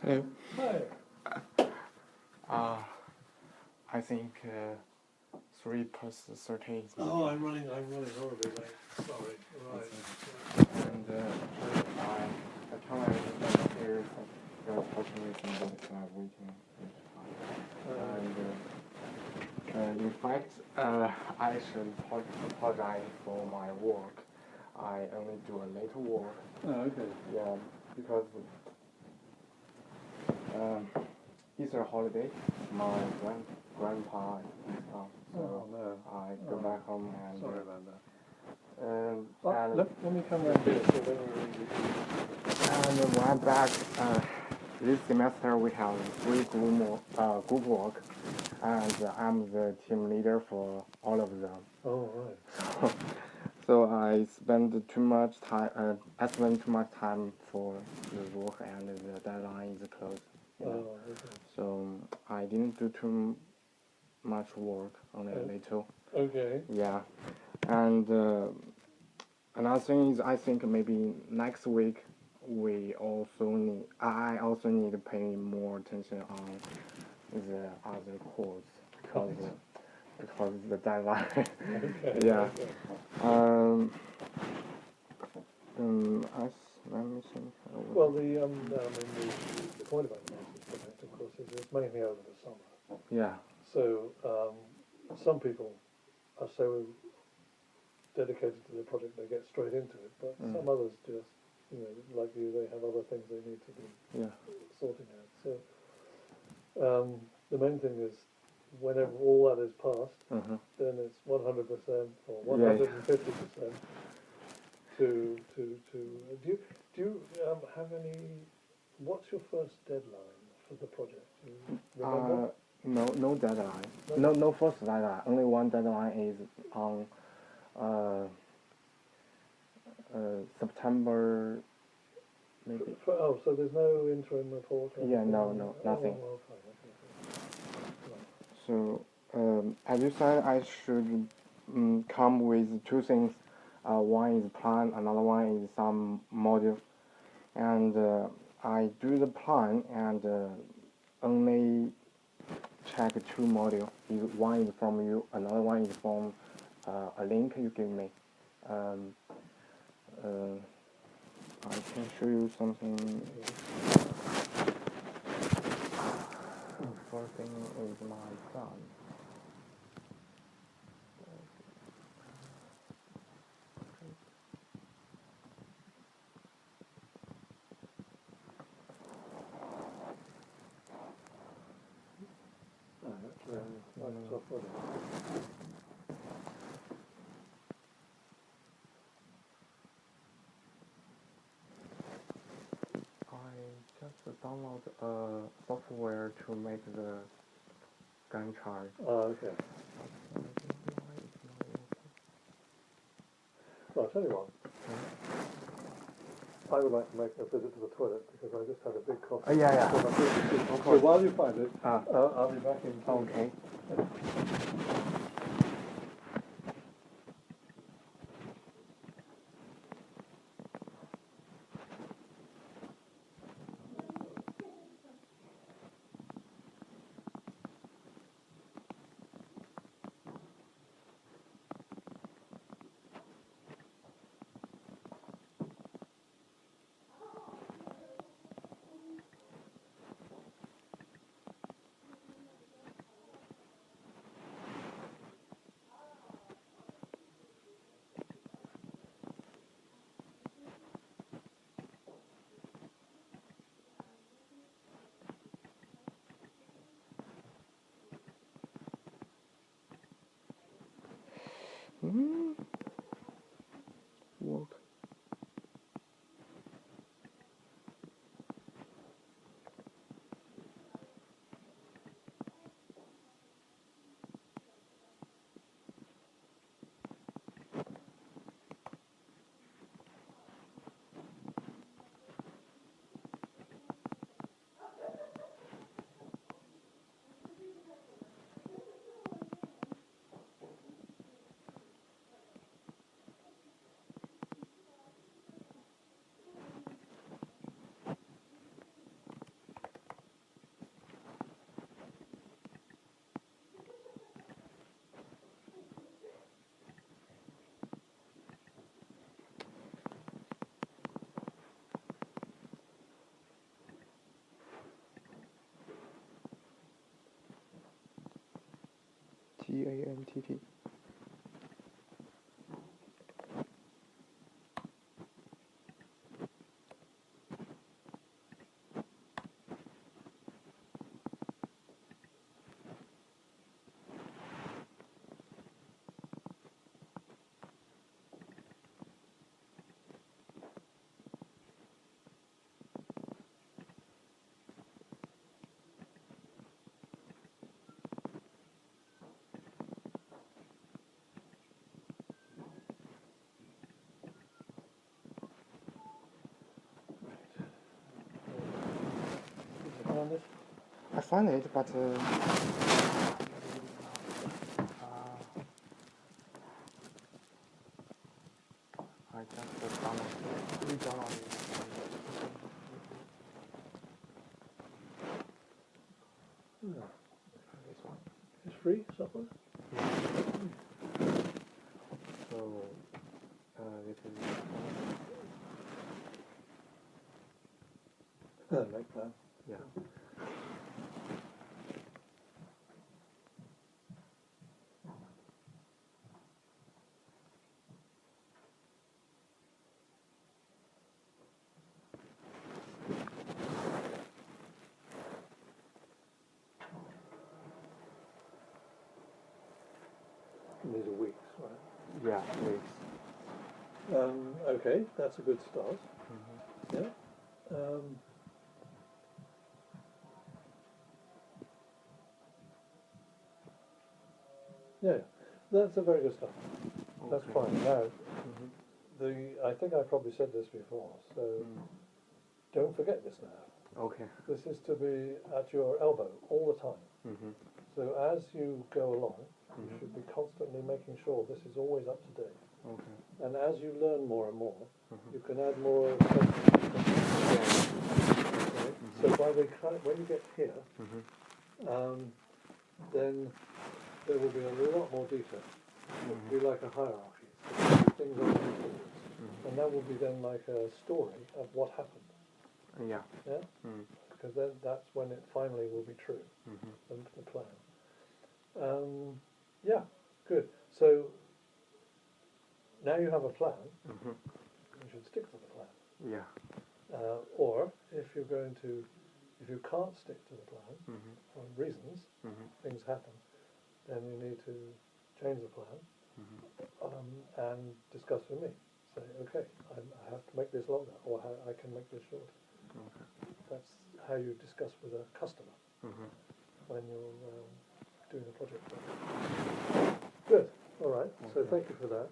Hello. Hi. Uh, I think 3 plus 30 is Oh, I'm running horribly late. Sorry. Right. and I tell you that here you're talking with somebody, so I'm waiting. And in fact, I should apologize for my work. I only do a little work. Oh, okay. Yeah, because Easter holiday, my grandpa is gone, so Oh, no. I go back home and. Sorry about that. And Let me come round here so then and when I'm back, this semester we have 3 group work, and I'm the team leader for all of them. Oh, right. So I spend too much time. I spend too much time for the work, and the deadline is close. Oh, okay. So I didn't do too much work, only a little. Okay. Yeah, and another thing is I think maybe next week I also need to pay more attention on the other course because the deadline. Okay. Yeah. Okay. Let me think. Well, the point about the master's project, of course, is it's mainly over the summer. Yeah. So some people are so dedicated to the project they get straight into it, but some others just, like you, they have other things they need to be sorting out. So the main thing is, whenever all that is passed, then it's 100% or 150% to. Do you have any? What's your first deadline for the project? Do you remember? No deadline. No first deadline. Only one deadline is on September, maybe. So there's no interim report? Or Yeah, anything? no, nothing. Oh, well, fine. Okay. So, as you said, I should come with 2 things. One is plan, another one is some module. And I do the plan and only check 2 modules. One is from you, another one is from a link you give me. I can show you something. First thing is my son. Microsoft Word. I just download a software to make the Gantt chart. Oh, okay. Well, I'll tell you what. I would like to make a visit to the toilet because I just had a big cough. Yeah. So while you find it, I'll be back in. Okay. Work. DANTT. Found it? I found it, but I just downloaded it. This one. It's free software? So this is Like that. yeah. These are weeks, right? Yeah, please. Okay, that's a good start. Mm-hmm. Yeah. Yeah, that's a very good start. That's Okay. fine. Now, Mm-hmm. I think I probably said this before, so don't forget this now. Okay. This is to be at your elbow all the time. Mm-hmm. So as you go along, you should be constantly making sure this is always up to date. Okay. And as you learn more and more, you can add more. So when you get here, then there will be a lot more detail. It will be like a hierarchy. So things are moving forwards. And that will be then like a story of what happened. Yeah. Yeah? Because then that's when it finally will be true, the plan. Yeah, good. So now you have a plan, you should stick to the plan. Yeah. Or if you can't stick to the plan for reasons, things happen, then you need to change the plan and discuss with me. Say, okay, I have to make this longer, or I can make this shorter. Okay. That's how you discuss with a customer when you're doing a project. Good. All right. So thank you for that.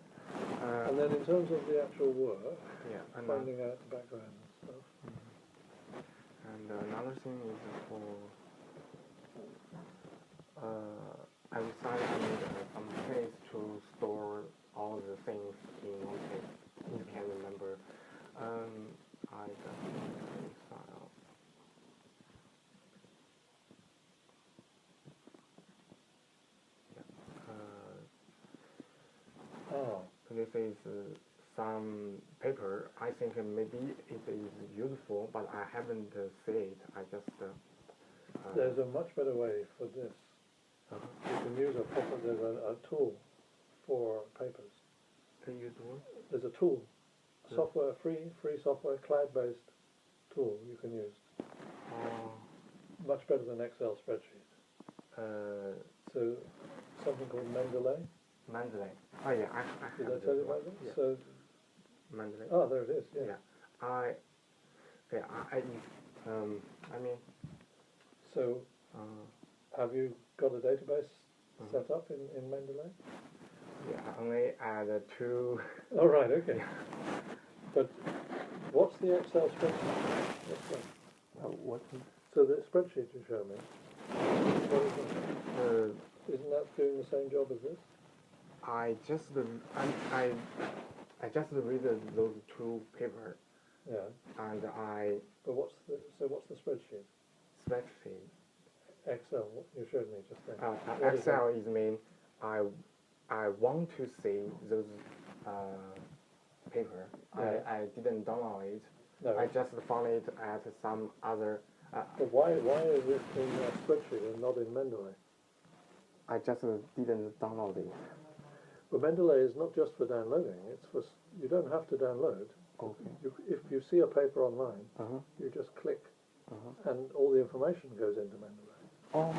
And then in terms of the actual work, finding out the background and stuff. And another thing is for I decided I need some place to store all the things in one place. You can remember. I just want to start out. This is some paper. I think maybe it is useful, but I haven't seen it. I just. There's a much better way for this. You can use there's a tool for papers. Can you do it? There's a tool, software, free software, cloud-based tool you can use. Much better than Excel spreadsheets. So something called Mendeley. Mendeley. Oh yeah, I Did I tell you about that? Yeah. So Mendeley. oh, there it is. Yeah. I mean. So have you got a database set up in Mendeley? Yeah, only add two. Oh right, okay. But what's the Excel spreadsheet? What's that? What? So the spreadsheet you showed me. What is that? Isn't that doing the same job as this? I just read those two papers. Yeah. And But what's the spreadsheet? Spreadsheet. Excel. You showed me just then. Excel is mean I want to see those paper. Yeah. I didn't download it. No. I just found it at some other. But why is it in a spreadsheet and not in Mendeley? I just didn't download it. But Mendeley is not just for downloading, it's for, you don't have to download. Okay. If you see a paper online, Uh-huh. you just click Uh-huh. and all the information goes into Mendeley. Oh,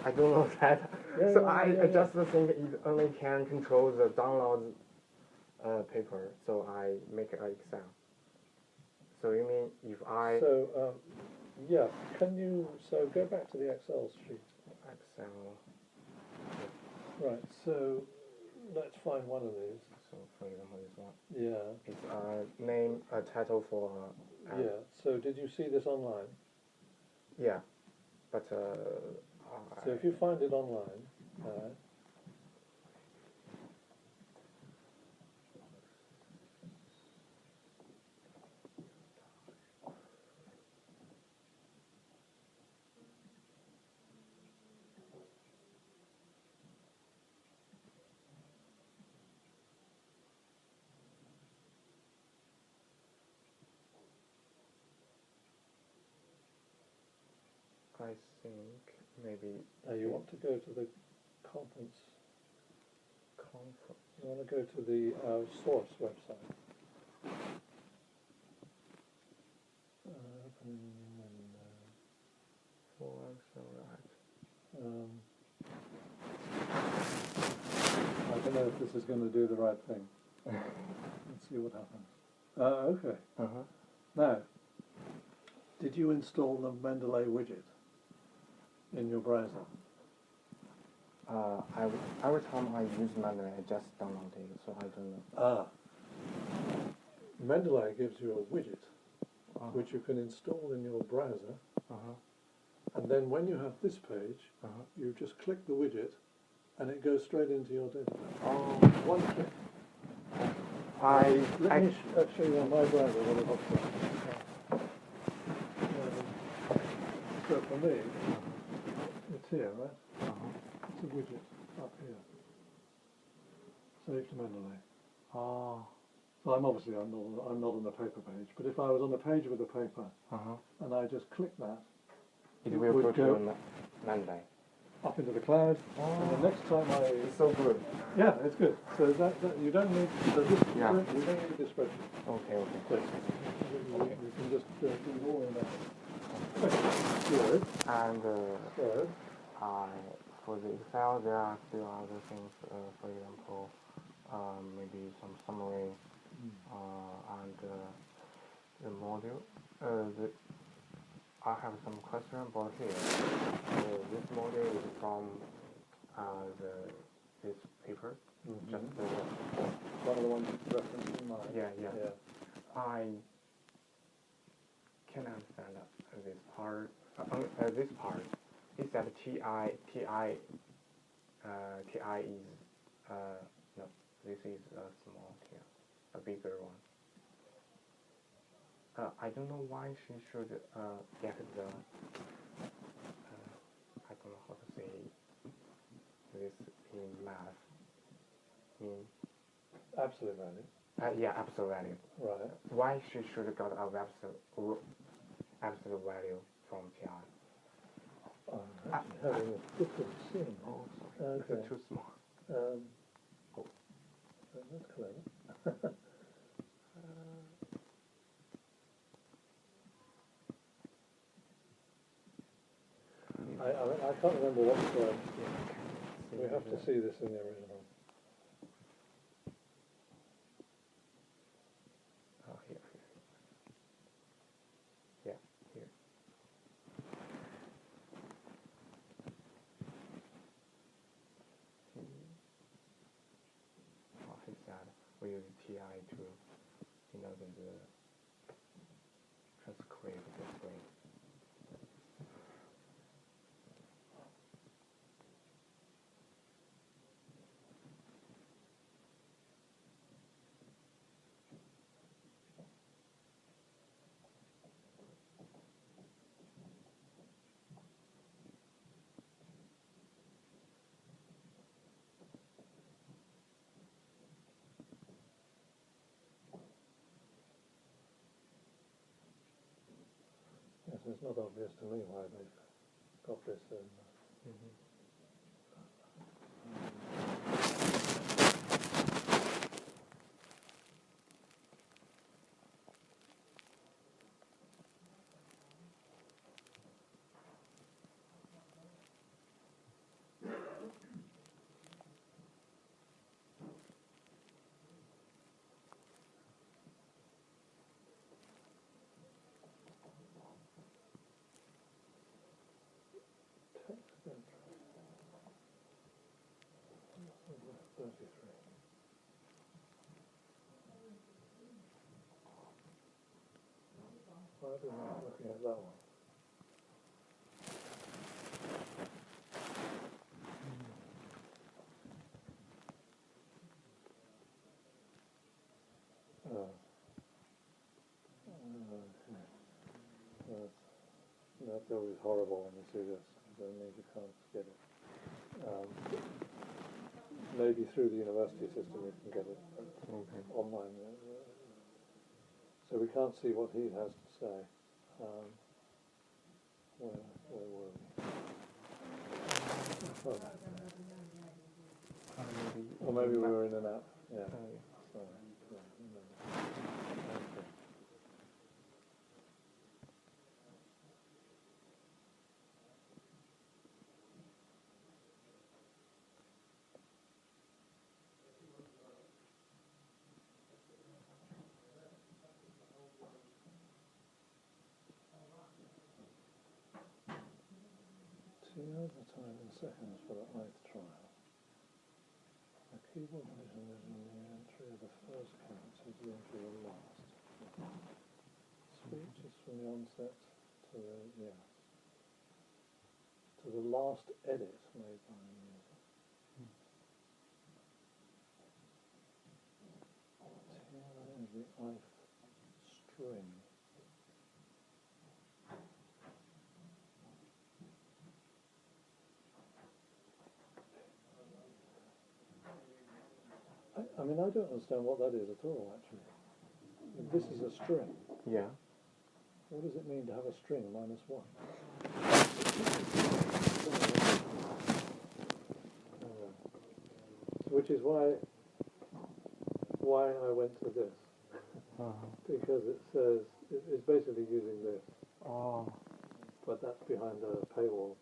I don't know that. Yeah, So yeah, I yeah, just think it only can control the download paper, so I make an Excel. So you mean if I So, yeah, so go back to the Excel sheet. Excel, Right, so let's find one of these. so for example this one, Yeah, it's a name, a title for yeah. So did you see this online? yeah, but So if you find it online, I think maybe you want to go to the conference. conference. You want to go to the source website. For Excel, right. I don't know if this is going to do the right thing. Let's see what happens. Okay. Uh-huh. Now, did you install the Mendeley widget in your browser? Every time I use Mendeley, I just download it, so I don't know. Mendeley gives you a widget Uh-huh. which you can install in your browser, Uh-huh. and then when you have this page, Uh-huh. you just click the widget and it goes straight into your database. Oh, One click. I Let me show you on my browser what it looks like. So for me, it's here, right? uh-huh. It's a widget up here. Save to Mendeley. Oh, So I'm not on the paper page, but if I was on the page with the paper uh-huh. and I just click that, It It will would go to go- Mendeley. up into the cloud, and the next time It's so good. yeah, it's good. So that you don't need so this Yeah. you don't need this spreadsheet. Okay. But you can just do it all in there. Good. And So for the Excel, there are still other things. For example, maybe some summary, and the module. I have some question about here. This module is from this paper. Just one of the ones referenced in mine. yeah. I can understand this part. This part is that TI is no. This is a small T, a bigger one. I don't know why she should get the. I don't know how to say this in math. Absolute value. Yeah, absolute value. Right. Why she should got a absolute value from TI? I'm actually having a different scene. Oh, sorry. Okay. It's too small. That's clever. I can't remember what we have to see this in the original. Oh, here. Yeah, here. Oh, he said we use TI to, the transcribe this way. Yes, it's not obvious to me why they've got this in. 33. Why are we not looking at that one? Oh. Okay. That's always horrible when you see this, because that means you can't get it. Maybe through the university system you can get it online. So we can't see what he has to say. Where were we? Oh. Or maybe we were in an app. Yeah. Sorry. Yeah. Okay. The time in seconds for the eighth trial. The keyboard position is in the entry of the first count is the entry of the last. Speech is from the onset to the last edit made by the user. Here is the ith string. I mean, I don't understand what that is at all, actually. This is a string. Yeah. What does it mean to have a string -1? Which is why I went to this. Because it says, it's basically using this. Oh. But that's behind a paywall.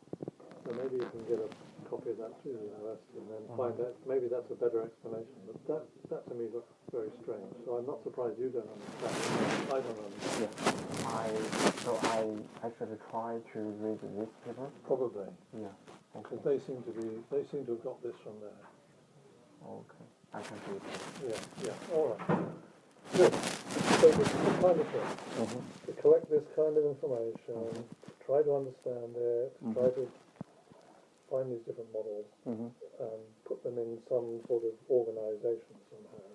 So maybe you can get a copy of that through the university and then find out, maybe that's a better explanation. But that to me looks very strange. So I'm not surprised you don't understand. I don't understand. Yeah. I actually try to read this paper. Probably. Yeah. Because they seem to have got this from there. Okay. I can read it. Yeah. All right. Good. So this is the kind of thing. To collect this kind of information, to try to understand it, to try to find these different models and put them in some sort of organisation somehow,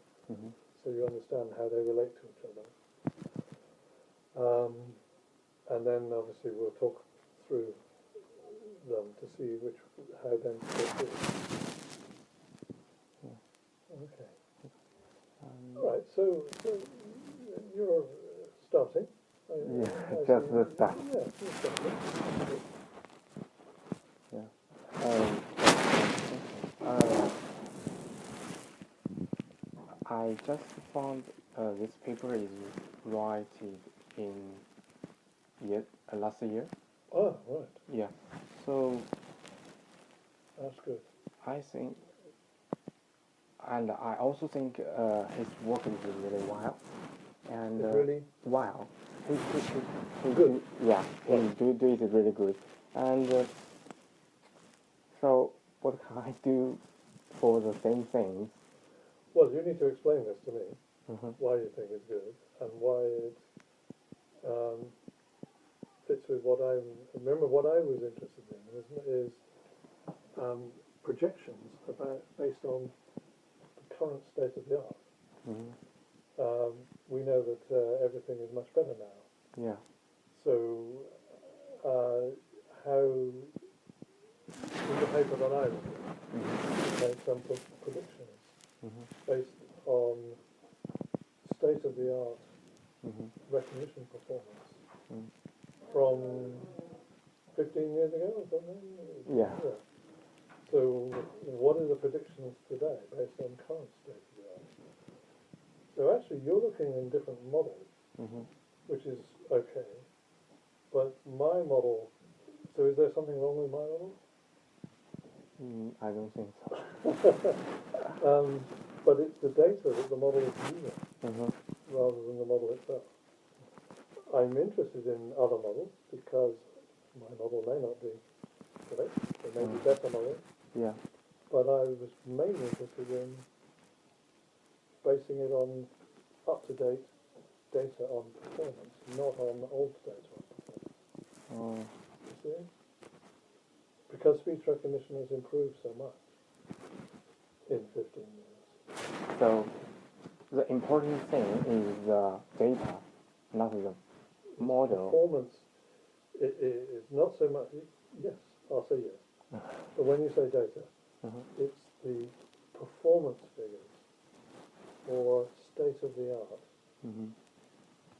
so you understand how they relate to each other. And then obviously we'll talk through them to see how then fit in. Okay. All right. So you're starting. Just the start. Yeah, you're starting. I just found this paper is written in last year. Oh, right. Yeah. So That's good. I think, and I also think his work is really wild. And really wow. He good. Yeah, he do it really good. And so what can I do for the same things? Well, you need to explain this to me, why you think it's good, and why it fits with what I remember. What I was interested in is projections based on the current state of the art. We know that everything is much better now. Yeah. So, how in the paper that I read, made some predictions based on state-of-the-art recognition performance from 15 years ago or something? Yeah. So what are the predictions today based on current state-of-the-art? So actually you're looking in different models, which is okay, but my model, so is there something wrong with my model? I don't think so. But it's the data that the model is using rather than the model itself. I'm interested in other models because my model may not be correct. There may be better models. Yeah. but I was mainly interested in basing it on up-to-date data on performance, not on old data on performance. Oh. You see? Because speech recognition has improved so much in 15 years. So the important thing is the data, not the model. Performance is not so much, yes, I'll say yes. But when you say data, it's the performance figures or state-of-the-art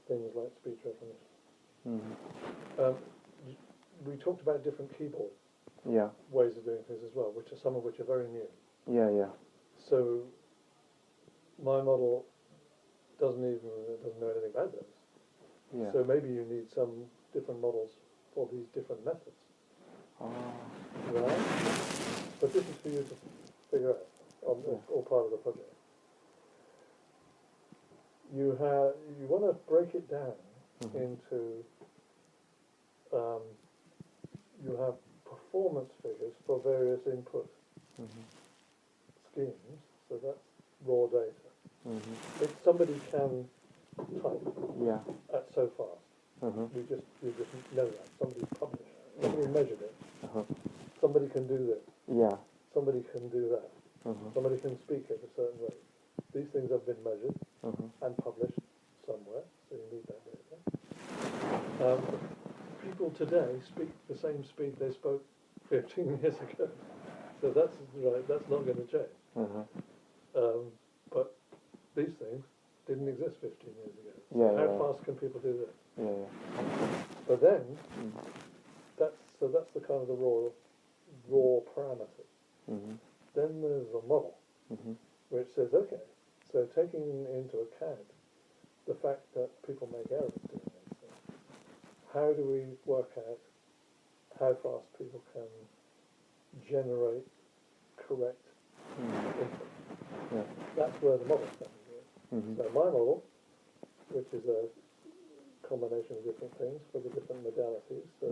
things like speech recognition. We talked about different keyboard ways of doing things as well, some of which are very new. Yeah. So my model doesn't know anything about those. Yeah. So maybe you need some different models for these different methods. Right? But this is for you to figure out, all part of the project. You want to break it down into, you have performance figures for various input schemes, so that's raw data. If somebody can type at so fast, you just know that. Somebody's published, somebody measured it, somebody can do this, somebody can do that, somebody can speak at a certain rate. These things have been measured and published somewhere, so you need that data. People today speak the same speed they spoke 15 years ago, so that's right. That's not going to change. But these things didn't exist 15 years ago. So how fast can people do that? But then that's the kind of the raw parameters. Then there's a model which says, okay, so taking into account the fact that people make errors doing these things, how do we work out how fast people can generate correct input? That's where the model comes in. So my model, which is a combination of different things for the different modalities, so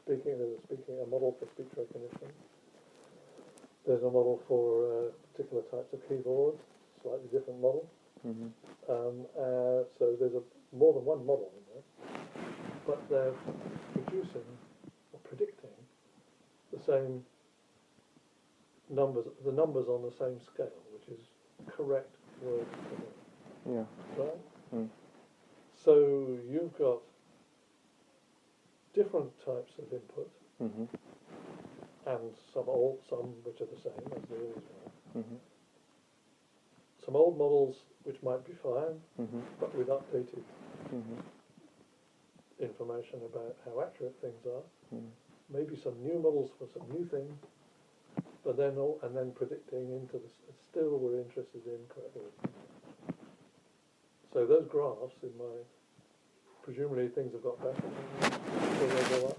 there's a model for speech recognition. There's a model for particular types of keyboards, slightly different model. So there's more than one model in there, but they're producing or predicting the same numbers, the numbers on the same scale, which is correct word for word. Right? So you've got different types of input, and some which are the same as they always were. Some old models which might be fine, but with updated information about how accurate things are. Maybe some new models for some new things, but then predicting into still we're interested in correct words. So those graphs presumably things have got better. So they go up.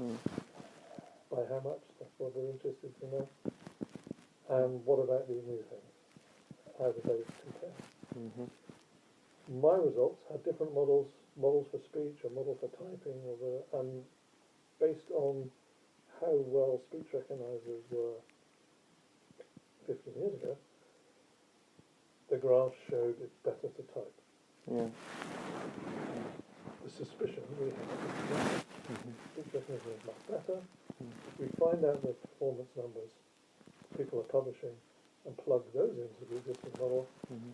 By how much? That's what we're interested to know. And what about these new things? How do they compare? My results had different models for speech, a model for typing, and based on how well speech recognizers were 15 years ago, the graph showed it's better to type. The suspicion we have is that speech recognition is much better. If we find out the performance numbers people are publishing and plug those into the existing model,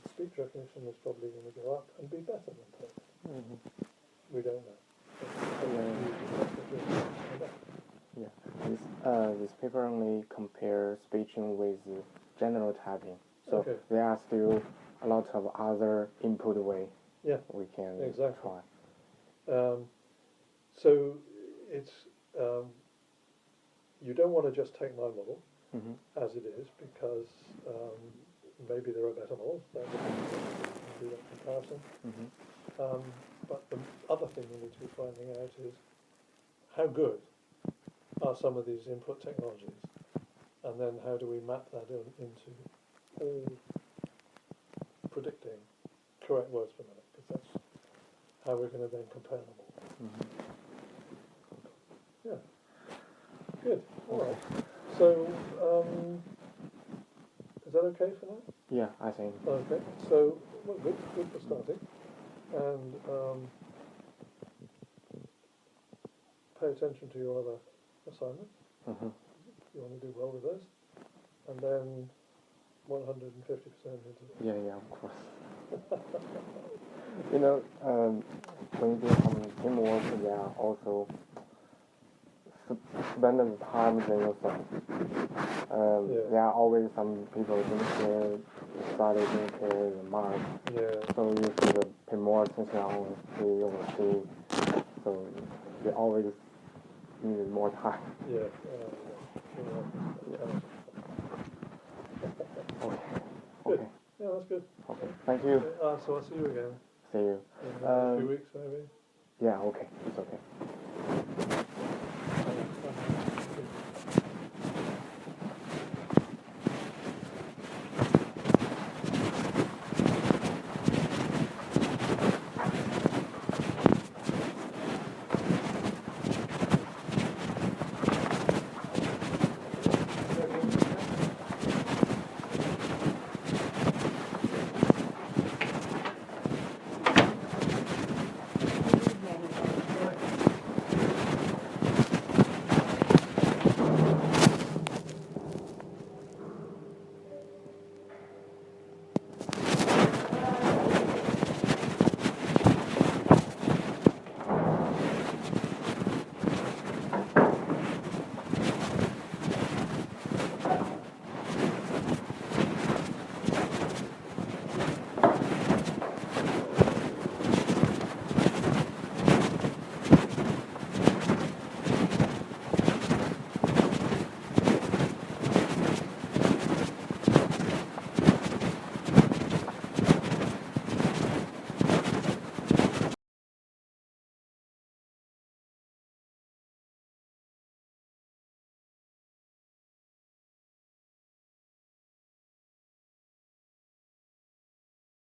speech recognition is probably going to go up and be better than typing. We don't know. This paper only compares speaking with general typing. So there are still a lot of other input way we can try. So it's you don't want to just take my model as it is, because maybe there are better models that do that comparison. But the other thing you need to be finding out is how good are some of these input technologies, and then how do we map that into all predicting correct words per minute, because that's how we're going to then compare them all. Yeah. Good. All right. So okay for now? Yeah, I think. Okay, so well, good for starting, and pay attention to your other assignments. Mm-hmm. You want to do well with those, and then 150% into it. Yeah, of course. You know, when you do some teamwork, there are also spend the time than yourself. There are always some people who don't care, the study don't care, the mark. Yeah. So you should pay more attention on the overseas. So they always need more time. Yeah. Okay. Good. Okay. Yeah, that's good. Okay. Thank you. So I'll see you again See you. in a few weeks, maybe. Yeah. Okay. It's okay.